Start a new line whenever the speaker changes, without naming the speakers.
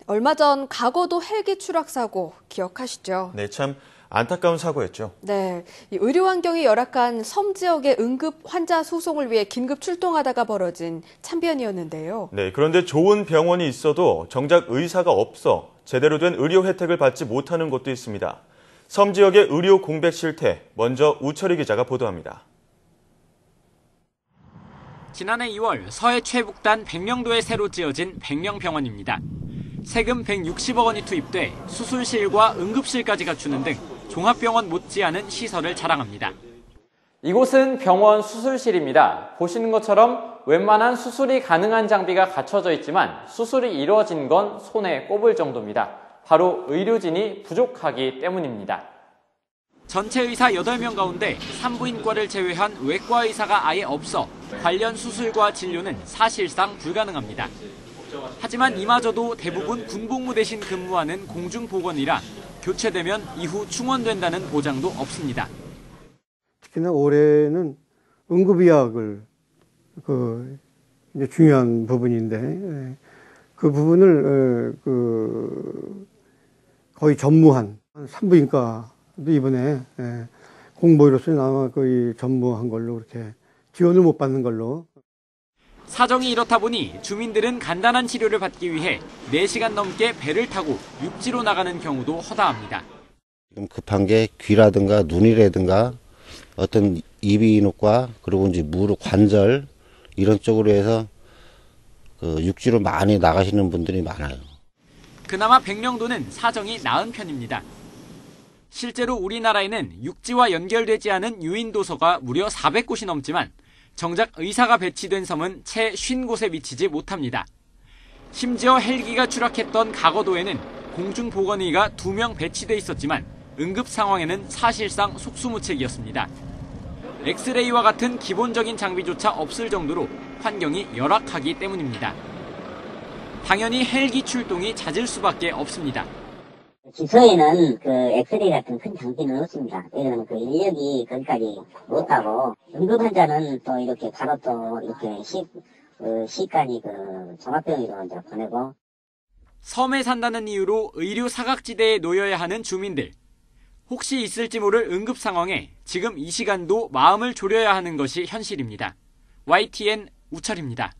얼마 전 강원도 헬기 추락 사고 기억하시죠?
네, 참 안타까운 사고였죠.
네, 의료 환경이 열악한 섬 지역의 응급 환자 소송을 위해 긴급 출동하다가 벌어진 참변이었는데요.
네, 그런데 좋은 병원이 있어도 정작 의사가 없어 제대로 된 의료 혜택을 받지 못하는 곳도 있습니다. 섬 지역의 의료 공백 실태, 먼저 우철희 기자가 보도합니다.
지난해 2월 서해 최북단 백령도에 새로 지어진 백령병원입니다. 세금 160억 원이 투입돼 수술실과 응급실까지 갖추는 등 종합병원 못지않은 시설을 자랑합니다. 이곳은 병원 수술실입니다. 보시는 것처럼 웬만한 수술이 가능한 장비가 갖춰져 있지만 수술이 이루어진 건 손에 꼽을 정도입니다. 바로 의료진이 부족하기 때문입니다. 전체 의사 8명 가운데 산부인과를 제외한 외과 의사가 아예 없어 관련 수술과 진료는 사실상 불가능합니다. 하지만 이마저도 대부분 군복무 대신 근무하는 공중보건이라 교체되면 이후 충원된다는 보장도 없습니다.
특히나 올해는 응급의학을 이제 중요한 부분인데 그 부분을 거의 전무한 산부인과도 이번에 공보의료소에 아마 거의 전무한 걸로 그렇게 지원을 못 받는 걸로.
사정이 이렇다 보니 주민들은 간단한 치료를 받기 위해 4시간 넘게 배를 타고 육지로 나가는 경우도 허다합니다.
지금 급한 게 귀라든가 눈이라든가 어떤 이비인후과 그리고 이제 무릎 관절 이런 쪽으로 해서 육지로 많이 나가시는 분들이 많아요.
그나마 백령도는 사정이 나은 편입니다. 실제로 우리나라에는 육지와 연결되지 않은 유인도서가 무려 400곳이 넘지만 정작 의사가 배치된 섬은 채 50곳에 미치지 못합니다. 심지어 헬기가 추락했던 가거도에는 공중보건의가 2명 배치돼 있었지만 응급 상황에는 사실상 속수무책이었습니다. 엑스레이와 같은 기본적인 장비조차 없을 정도로 환경이 열악하기 때문입니다. 당연히 헬기 출동이 잦을 수밖에 없습니다.
기소에는 엑스레이 같은 큰 장비는 없습니다. 왜냐하면 인력이 거기까지 못 가고 응급 환자는 또 이렇게 바로 또 이렇게 시간이 종합병원으로 이제 보내고.
섬에 산다는 이유로 의료 사각지대에 놓여야 하는 주민들. 혹시 있을지 모를 응급 상황에 지금 이 시간도 마음을 졸여야 하는 것이 현실입니다. YTN 우철입니다.